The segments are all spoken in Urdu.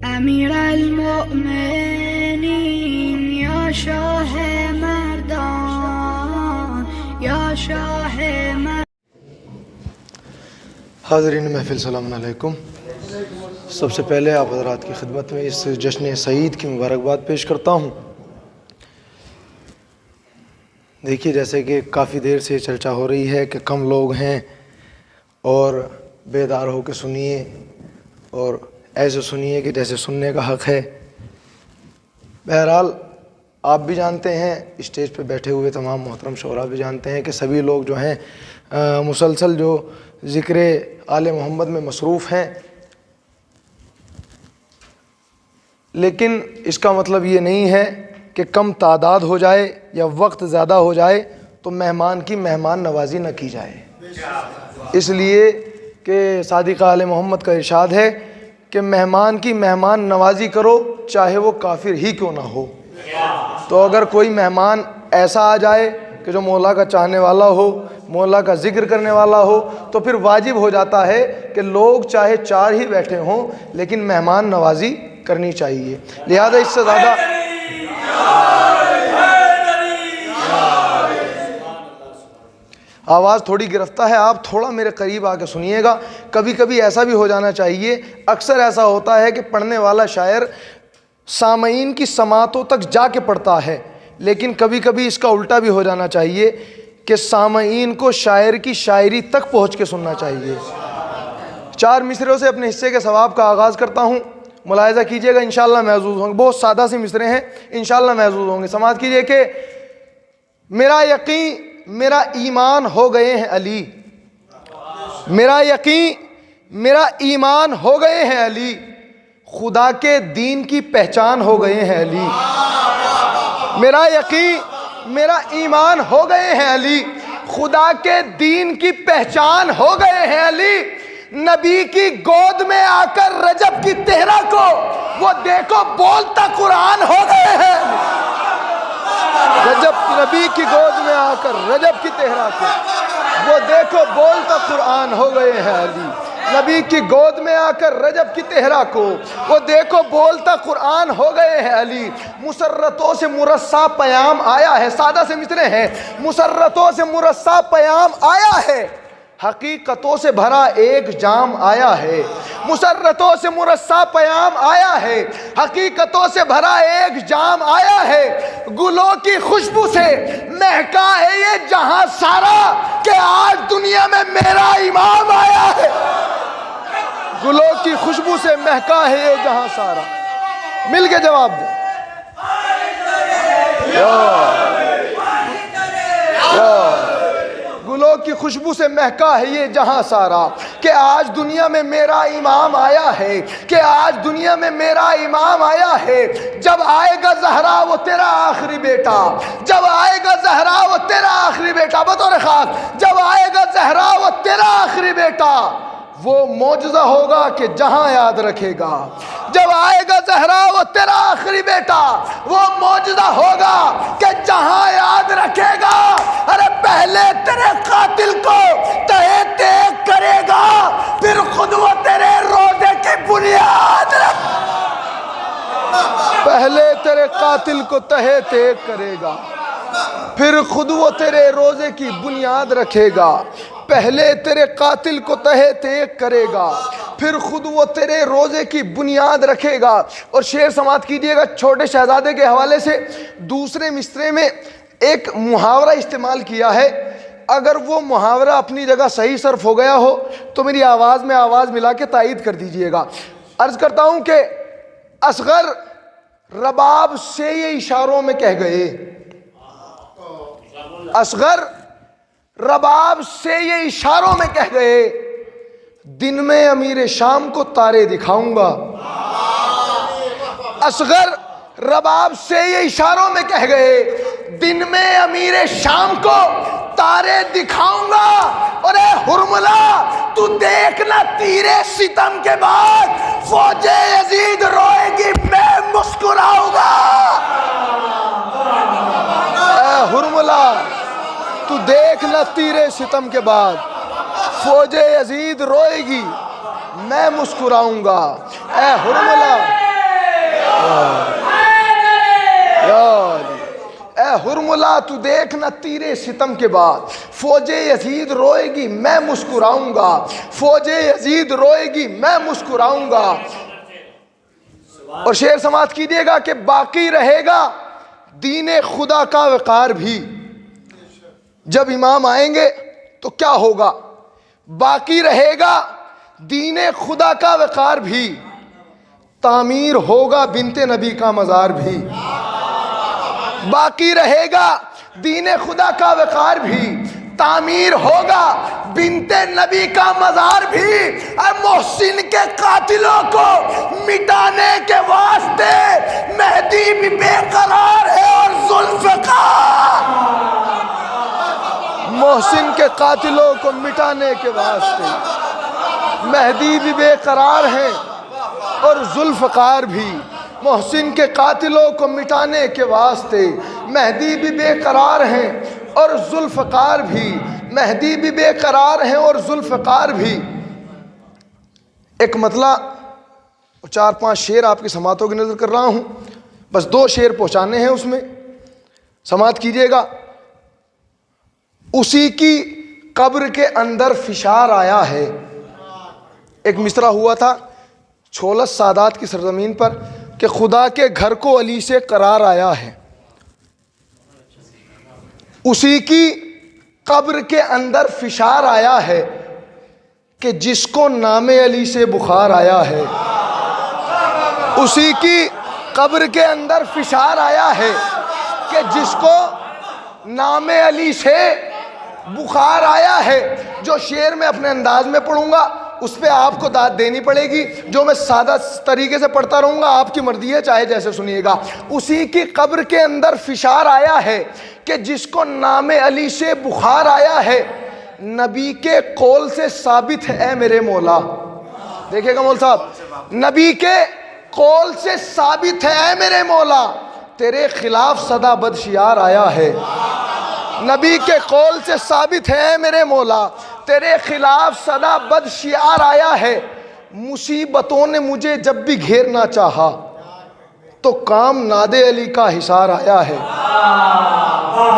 امیر المؤمنین یا شاہ مردان یا شاہ حاضرین محفل سلام علیکم۔ سب سے پہلے آپ حضرات کی خدمت میں اس جشن سعید کی مبارکباد پیش کرتا ہوں۔ دیکھیے، جیسے کہ کافی دیر سے چرچا ہو رہی ہے کہ کم لوگ ہیں اور بیدار ہو کے سنیے اور ایسے سنیے کہ جیسے سننے کا حق ہے۔ بہرحال آپ بھی جانتے ہیں، اسٹیج پہ بیٹھے ہوئے تمام محترم شعراء بھی جانتے ہیں کہ سبھی لوگ جو ہیں مسلسل جو ذکر آل محمد میں مصروف ہیں، لیکن اس کا مطلب یہ نہیں ہے کہ کم تعداد ہو جائے یا وقت زیادہ ہو جائے تو مہمان کی مہمان نوازی نہ کی جائے، اس لیے کہ صادق آل محمد کا ارشاد ہے کہ مہمان کی مہمان نوازی کرو چاہے وہ کافر ہی کیوں نہ ہو۔ تو اگر کوئی مہمان ایسا آ جائے کہ جو مولا کا چاہنے والا ہو، مولا کا ذکر کرنے والا ہو، تو پھر واجب ہو جاتا ہے کہ لوگ چاہے چار ہی بیٹھے ہوں لیکن مہمان نوازی کرنی چاہیے۔ لہذا اس سے زیادہ آواز تھوڑی گرفتہ ہے، آپ تھوڑا میرے قریب آ کے سنیے گا۔ کبھی کبھی ایسا بھی ہو جانا چاہیے، اکثر ایسا ہوتا ہے کہ پڑھنے والا شاعر سامعین کی سماعتوں تک جا کے پڑھتا ہے، لیکن کبھی کبھی اس کا الٹا بھی ہو جانا چاہیے کہ سامعین کو شاعر کی شاعری تک پہنچ کے سننا چاہیے۔ چار مصرعوں سے اپنے حصے کے ثواب کا آغاز کرتا ہوں، ملاحظہ کیجئے گا، انشاءاللہ محظوظ ہوں گے۔ بہت سادہ سی مصرے ہیں، انشاءاللہ محظوظ ہوں گے۔ سماعت کیجئے کہ میرا یقین میرا ایمان ہو گئے ہیں علی، میرا یقین میرا ایمان ہو گئے ہیں علی، خدا کے دین کی پہچان ہو گئے ہیں علی۔ میرا یقین میرا ایمان ہو گئے ہیں علی، خدا کے دین کی پہچان ہو گئے ہیں علی۔ نبی کی گود میں آ کر رجب کی تہرا کو وہ دیکھو بولتا قرآن ہو گئے ہیں۔ رجب نبی کی گود میں آ کر رجب کی تہرا کو وہ دیکھو بولتا قرآن ہو گئے ہیں علی۔ نبی کی گود میں آ کر رجب کی تہرا کو وہ دیکھو بولتا قرآن ہو گئے ہیں علی۔ مسرتوں سے مرصع پیام آیا ہے، سادہ سے مصرے ہیں۔ مسرتوں سے مرصع پیام آیا ہے، حقیقتوں سے بھرا ایک جام آیا ہے۔ مسرتوں سے مرصع پیام آیا ہے، حقیقتوں سے بھرا ایک جام آیا ہے۔ گلوں کی خوشبو سے مہکا ہے یہ جہاں سارا کہ آج دنیا میں میرا امام آیا ہے۔ گلوں کی خوشبو سے مہکا ہے یہ جہاں سارا، مل کے جواب دیں۔ گلوں کی خوشبو سے مہکا ہے یہ جہاں سارا کہ آج دنیا میں میرا امام آیا ہے، کہ آج دنیا میں میرا امام آیا ہے۔ جب آئے گا زہرا وہ تیرا آخری بیٹا، جب آئے گا زہرا وہ تیرا آخری بیٹا، بطور خاص جب آئے گا زہرا وہ تیرا آخری بیٹا، وہ معجزہ ہوگا کہ جہاں یاد رکھے گا۔ جب آئے گا زہرا وہ تیرا آخری بیٹا، وہ معجزہ ہوگا کہ جہاں یاد رکھے گا۔ ارے پہلے تیرے قاتل کو تہے تیگ کرے گا، پھر خود وہ تیرے روزے کی بنیاد پہلے تیرے قاتل کو تہے تیگ کرے گا، پھر خود وہ تیرے روزے کی بنیاد رکھے گا۔ پہلے تیرے قاتل کو تہے تیگ کرے گا، پھر خود وہ تیرے روزے کی بنیاد رکھے گا۔ اور شعر سماعت کیجئے گا، چھوٹے شہزادے کے حوالے سے دوسرے مصرے میں ایک محاورہ استعمال کیا ہے۔ اگر وہ محاورہ اپنی جگہ صحیح صرف ہو گیا ہو تو میری آواز میں آواز ملا کے تائید کر دیجئے گا۔ عرض کرتا ہوں کہ اصغر رباب سے یہ اشاروں میں کہہ گئے، اصغر رباب سے یہ اشاروں میں کہہ گئے، دن میں امیر شام کو تارے دکھاؤں گا۔ اصغر رباب سے یہ اشاروں میں کہہ گئے، دن میں امیر شام کو تارے دکھاؤں گا۔ اور اے ہرملا تو دیکھنا تیرے ستم کے بعد فوج یزید روئے گی، میں مسکراؤں گا۔ اے ہرملا تو دیکھنا تیرے ستم کے بعد فوج یزید روئے گی، میں مسکراؤں گا۔ اے ہرملا مولا تو دیکھنا تیرے ستم کے بعد فوج یزید روئے گی میں مسکراؤں گا، فوج یزید روئے گی میں مسکراؤں گا۔ اور شعر سماعت کیجئے گا کہ باقی رہے گا دین خدا کا وقار بھی۔ جب امام آئیں گے تو کیا ہوگا؟ باقی رہے گا دین خدا کا وقار بھی، تعمیر ہوگا بنت نبی کا مزار بھی۔ باقی رہے گا دین خدا کا وقار بھی، تعمیر ہوگا بنت نبی کا مزار بھی۔ اور محسن کے قاتلوں کو مٹانے کے واسطے مہدی بھی بے قرار ہے اور ذوالفقار۔ محسن کے قاتلوں کو مٹانے کے واسطے مہدی بھی بے قرار ہیں اور ذوالفقار بھی۔ محسن کے قاتلوں کو مٹانے کے واسطے مہدی بھی بے قرار ہیں اور ذوالفقار بھی، مہدی بھی بے قرار ہیں اور ذوالفقار بھی۔ ایک مطلع 4-5 شعر آپ کی سماعتوں کی نظر کر رہا ہوں، بس 2 شعر پہنچانے ہیں، اس میں سماعت کیجئے گا۔ اسی کی قبر کے اندر فشار آیا ہے۔ ایک مصرع ہوا تھا چھولس سادات کی سرزمین پر کہ خدا کے گھر کو علی سے قرار آیا ہے۔ اسی کی قبر کے اندر فشار آیا ہے کہ جس کو نام علی سے بخار آیا ہے۔ اسی کی قبر کے اندر فشار آیا ہے کہ جس کو نام علی سے بخار آیا ہے۔ جو شعر میں اپنے انداز میں پڑھوں گا اس پہ آپ کو داد دینی پڑے گی، جو میں سادہ طریقے سے پڑھتا رہوں گا آپ کی مرضی ہے، چاہے جیسے سنیے گا۔ اسی کی قبر کے اندر فشار آیا ہے کہ جس کو نام علی سے بخار آیا ہے، نبی کے قول سے ثابت ہے اے میرے مولا۔ دیکھیں گا مول صاحب، نبی کے قول سے ثابت ہے اے میرے مولا، تیرے خلاف صدا بدشیار آیا ہے۔ نبی کے قول سے ثابت ہے اے میرے مولا، تیرے خلاف صدا بدشیار آیا ہے۔ مصیبتوں نے مجھے جب بھی گھیرنا چاہا تو کام ناد علی کا حصار آیا ہے۔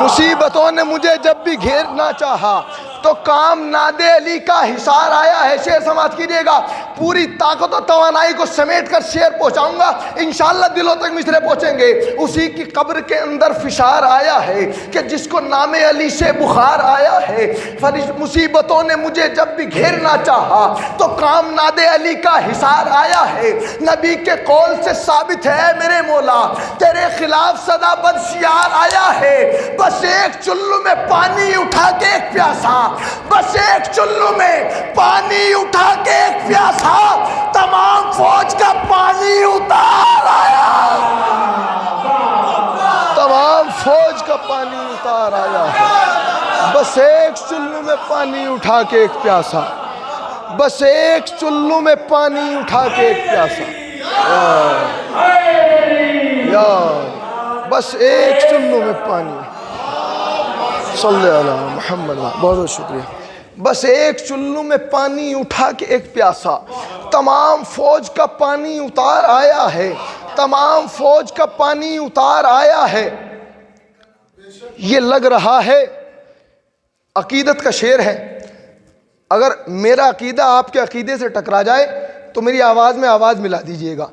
مصیبتوں نے مجھے جب بھی گھیرنا چاہا تو کام ناد علی کا حصار آیا ہے۔ شعر سماعت کیجئے گا، پوری طاقت و توانائی کو سمیٹ کر شعر پہنچاؤں گا، انشاءاللہ دلوں تک مصرے پہنچیں گے۔ اسی کی قبر کے اندر فشار آیا ہے کہ جس کو نام علی سے بخار آیا ہے۔ مصیبتوں نے مجھے جب بھی گھیرنا چاہا تو کام ناد علی کا حصار آیا ہے۔ نبی کے قول سے ثابت ہے میرے مولا، تیرے خلاف صدا بدشیار آیا ہے۔ بس ایک چلو میں پانی اٹھا کے ایک پیاسا، بس ایک چلو میں پانی اٹھا کے ایک پیاسا، تمام فوج کا پانی اتار آیا۔ تمام فوج کا پانی اتار آیا ہے۔ بس ایک چلو میں پانی اٹھا کے ایک پیاسا، بس ایک چلو میں پانی اٹھا کے ایک پیاسا، یا بس ایک چلو میں پانی، صلی اللہ محمد، بہت بہت شکریہ۔ بس ایک چلو میں پانی اٹھا کے ایک پیاسا، تمام فوج کا پانی اتار آیا ہے، تمام فوج کا پانی اتار آیا ہے۔ یہ لگ رہا ہے، عقیدت کا شعر ہے، اگر میرا عقیدہ آپ کے عقیدے سے ٹکرا جائے تو میری آواز میں آواز ملا دیجئے گا۔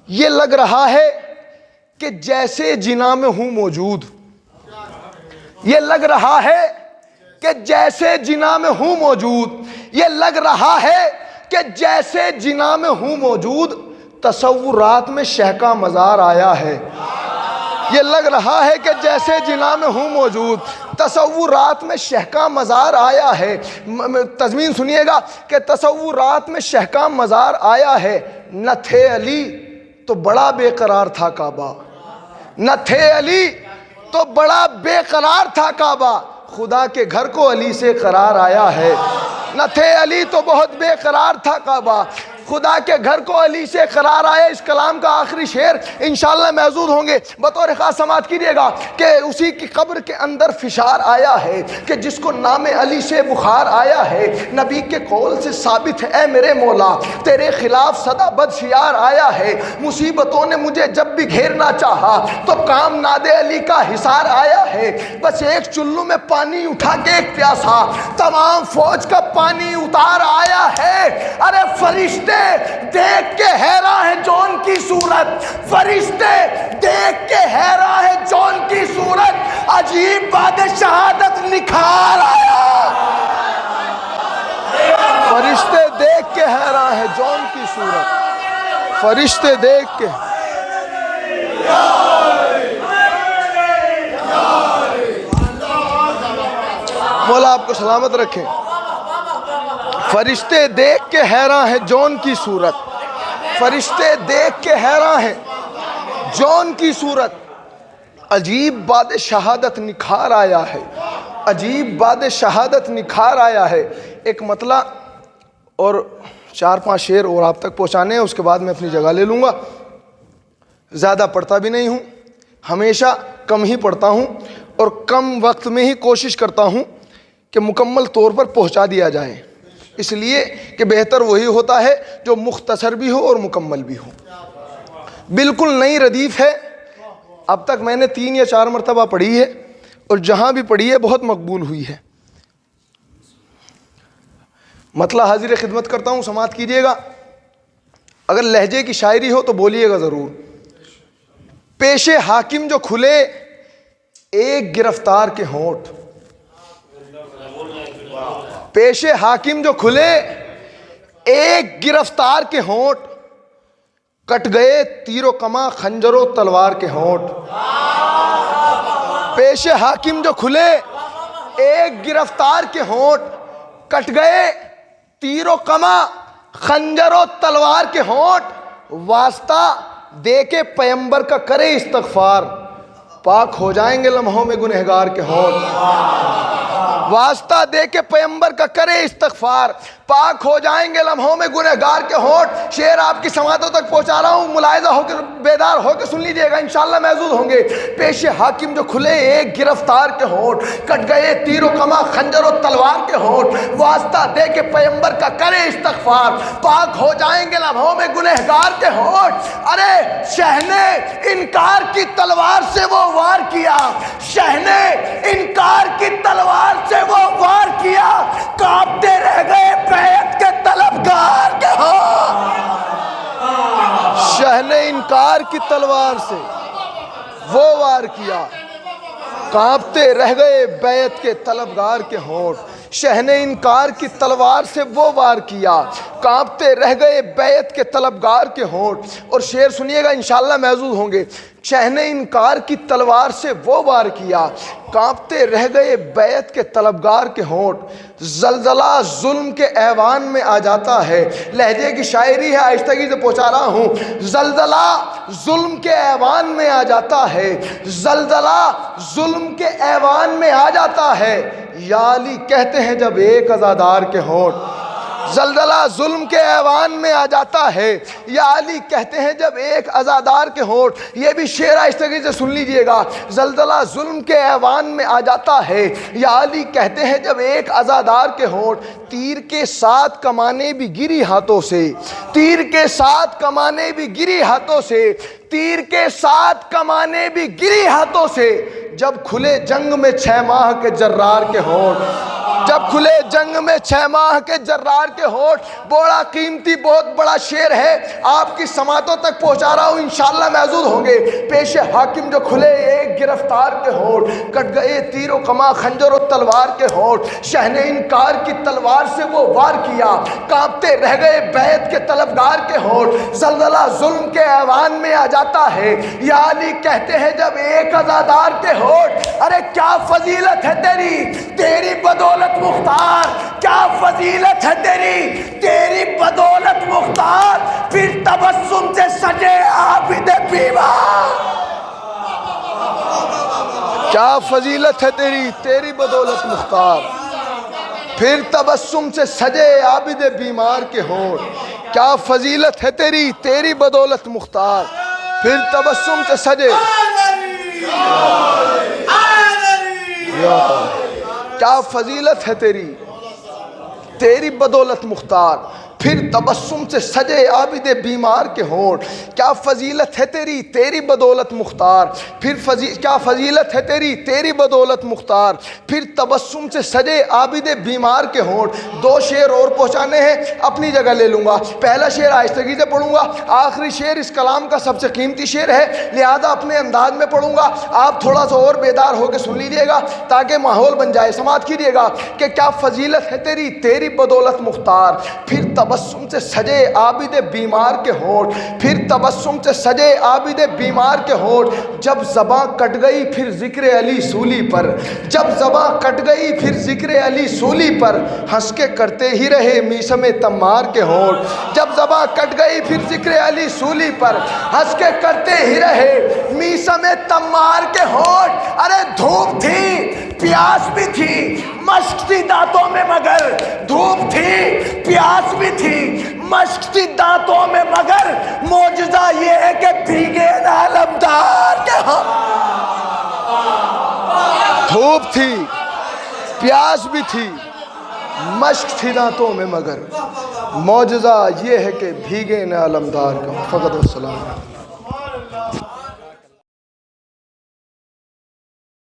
یہ لگ رہا ہے کہ جیسے جنا میں ہوں موجود، یہ لگ رہا ہے کہ جیسے جنا میں ہوں موجود، یہ لگ رہا ہے کہ جیسے جنا میں ہوں موجود، تصورات میں شہ کا مزار آیا ہے۔ یہ لگ رہا ہے کہ جیسے جنا میں ہوں موجود، تصورات میں شہ کا مزار آیا ہے۔ تضمین سنیے گا کہ تصورات میں شہ کا مزار آیا ہے۔ نہ تھے علی تو بڑا بے قرار تھا کعبہ، نہ تھے علی تو بڑا بے قرار تھا کعبہ، خدا کے گھر کو علی سے قرار آیا ہے۔ نہ تھے علی تو بہت بے قرار تھا کعبہ، خدا کے گھر کو علی سے قرار آئے، اس کلام کا آخری شعر انشاءاللہ محظوظ ہوں گے، بطور خاص سماعت کیجیے گا کہ اسی کی قبر کے اندر فشار آیا ہے کہ جس کو نام علی سے بخار آیا ہے، نبی کے قول سے ثابت ہے اے میرے مولا تیرے خلاف صدا بد شیار آیا ہے، مصیبتوں نے مجھے جب بھی گھیرنا چاہا تو کام ناد علی کا حصار آیا ہے، بس ایک چلو میں پانی اٹھا کے ایک پیاسا تمام فوج کا پانی اتار آیا ہے۔ ارے فرشتے دیکھ کے حیران ہے جون کی صورت، فرشتے دیکھ کے حیران ہے جون کی صورت، عجیب بات شہادت نکھار آیا۔ فرشتے دیکھ کے حیران ہے جون کی صورت، فرشتے دیکھ کے مولا آپ کو سلامت رکھیں۔ فرشتے دیکھ کے حیران ہے جون کی صورت، فرشتے دیکھ کے حیران ہے جون کی صورت، عجیب باد شہادت نکھار آیا ہے، عجیب باد شہادت نکھار آیا ہے۔ ایک مطلع اور 4-5 شعر اور آپ تک پہنچانے ہیں، اس کے بعد میں اپنی جگہ لے لوں گا۔ زیادہ پڑھتا بھی نہیں ہوں، ہمیشہ کم ہی پڑھتا ہوں اور کم وقت میں ہی کوشش کرتا ہوں کہ مکمل طور پر پہنچا دیا جائے، اس لیے کہ بہتر وہی ہوتا ہے جو مختصر بھی ہو اور مکمل بھی ہو۔ بالکل نئی ردیف ہے، اب تک میں نے 3 یا 4 مرتبہ پڑھی ہے اور جہاں بھی پڑھی ہے بہت مقبول ہوئی ہے۔ مطلب حاضر خدمت کرتا ہوں، سماعت کیجیے گا، اگر لہجے کی شاعری ہو تو بولیے گا ضرور۔ پیش حاکم جو کھلے ایک گرفتار کے ہونٹ، پیش حاکم جو کھلے ایک گرفتار کے ہونٹ، کٹ گئے تیر و کماں خنجر و تلوار کے ہونٹ۔ پیش حاکم جو کھلے ایک گرفتار کے ہونٹ، کٹ گئے تیر و کماں خنجر و تلوار کے ہونٹ، واسطہ دے کے پیمبر کا کرے استغفار، پاک ہو جائیں گے لمحوں میں گنہگار کے ہونٹ۔ واسطہ دے کے پیمبر کا کرے استغفار، پاک ہو جائیں گے لمحوں میں گنہگار کے ہونٹ۔ شعر آپ کی سماعتوں تک پہنچا رہا ہوں، ملاحظہ ہو کے بیدار ہو کے سن لیجئے گا، انشاءاللہ محظوظ ہوں گے۔ پیش حاکم جو کھلے ایک گرفتار کے ہونٹ، کٹ گئے تیر و کماں خنجر و تلوار کے ہونٹ، واسطہ دے کے پیمبر کا کرے استغفار، پاک ہو جائیں گے لمحوں میں گنہگار کے ہونٹ۔ ارے شہ نے انکار کی تلوار سے وہ وار کیا، شہ نے انکار کی تلوار سے وہ وار کیا، کانپتے رہ گئے بیعت کے طلبگار کے ہونٹ۔ شہ نے انکار کی تلوار سے وہ وار کیا، کانپتے رہ گئے بیعت کے طلبگار کے ہونٹ۔ شہ نے انکار کی تلوار سے وہ وار کیا، کانپتے رہ گئے بیعت کے طلبگار کے ہونٹ۔ اور شعر سنیے گا، انشاءاللہ محظوظ ہوں گے۔ شہ نے انکار کی تلوار سے وہ وار کیا، کانپتے رہ گئے بیعت کے طلبگار کے ہونٹ۔ زلزلہ ظلم کے ایوان میں آ جاتا ہے، لہجے کی شاعری ہے، آہستگی سے پہنچا رہا ہوں۔ زلزلہ ظلم کے ایوان میں آ جاتا ہے، زلزلہ ظلم کے ایوان میں آ جاتا ہے، یا علی کہتے ہیں جب ایک عزادار کے ہونٹ۔ زلزلہ ظلم کے ایوان میں آ جاتا ہے، یا علی کہتے ہیں جب ایک عزادار کے ہونٹ۔ یہ بھی شعر آہستگی سے سن لیجئے گا۔ زلزلہ ظلم کے ایوان میں آ جاتا ہے، یا علی کہتے ہیں جب ایک عزادار کے ہونٹ۔ تیر کے ساتھ کمانے بھی گری ہاتھوں سے، تیر کے ساتھ کمانے بھی گری ہاتھوں سے، تیر کے ساتھ کمانے بھی گری ہاتھوں سے، جب کھلے جنگ میں 6 ماہ کے جرار کے ہونٹ۔ جب کھلے جنگ میں 6 ماہ کے جرار کے ہونٹ۔ بڑا قیمتی بہت بڑا شعر ہے، آپ کی سماعتوں تک پہنچا رہا ہوں، انشاءاللہ محظوظ ہوں گے۔ پیش حاکم جو کھلے ایک گرفتار کے ہونٹ، کٹ گئے تیر و کماں خنجر و تلوار کے ہونٹ۔ شہ نے انکار کی تلوار سے وہ وار کیا، کانپتے رہ گئے بیعت کے طلبگار کے ہونٹ۔ زلزلہ ظلم کے ایوان میں آ جاتا ہے، یا علی کہتے ہیں جب ایک عزادار کے ہونٹ۔ ارے کیا فضیلت ہے تیری، تیری بدولت مختار، کیا فضیلت ہے تیری، تیری بدولت مختار، پھر تبسم سے سجے عابد بیمار۔ کیا فضیلت ہے تیری، تیری بدولت مختار، پھر تبسم سے سجے عابد بیمار کے ہونٹ۔ کیا فضیلت ہے تیری، تیری بدولت مختار، پھر تبسم سے سجے، کیا فضیلت ہے تیری، تیری بدولت مختار، پھر تبسم سے سجے عابد بیمار کے ہونٹ، کیا فضیلت ہے تیری، تیری بدولت مختار، پھر کیا فضیلت ہے تیری، تیری بدولت مختار، پھر تبسم سے سجے عابد بیمار کے ہونٹ۔ دو شعر اور پہنچانے ہیں، اپنی جگہ لے لوں گا، پہلا شعر آہستگی سے پڑھوں گا، آخری شعر اس کلام کا سب سے قیمتی شعر ہے، لہذا اپنے انداز میں پڑھوں گا، آپ تھوڑا سا اور بیدار ہو کے سن لیجئے گا تاکہ ماحول بن جائے۔ سماعت کیجئے گا کہ کیا فضیلت ہے تیری، تیری بدولت مختار، پھر تبسم سے سجے عابد بیمار کے ہونٹ، پھر تبسم سے سجے عابد بیمار کے ہونٹ، جب زباں کٹ گئی پھر ذکر علی سولی پر، جب زباں کٹ گئی پھر ذکر علی سولی پر، ہنس کے کرتے ہی رہے میثم تمار کے ہونٹ، جب زباں کٹ گئی پھر ذکر علی سولی پر، ہنس کے کرتے ہی رہے میثم تمار کے ہونٹ۔ ارے دھوپ تھی، پیاس بھی تھی، مشق تھی دانتوں میں مگر، دھوپ تھی، پیاس بھی تھی، مشق تھی دانتوں میں مگر، معجزہ یہ ہے کہ بھیگے نہ علمدار کے ہاں۔ دھوپ تھی، پیاس بھی تھی، مشق تھی دانتوں میں مگر، معجزہ یہ ہے کہ بھیگے نہ علمدار کا۔ فقط والسلام۔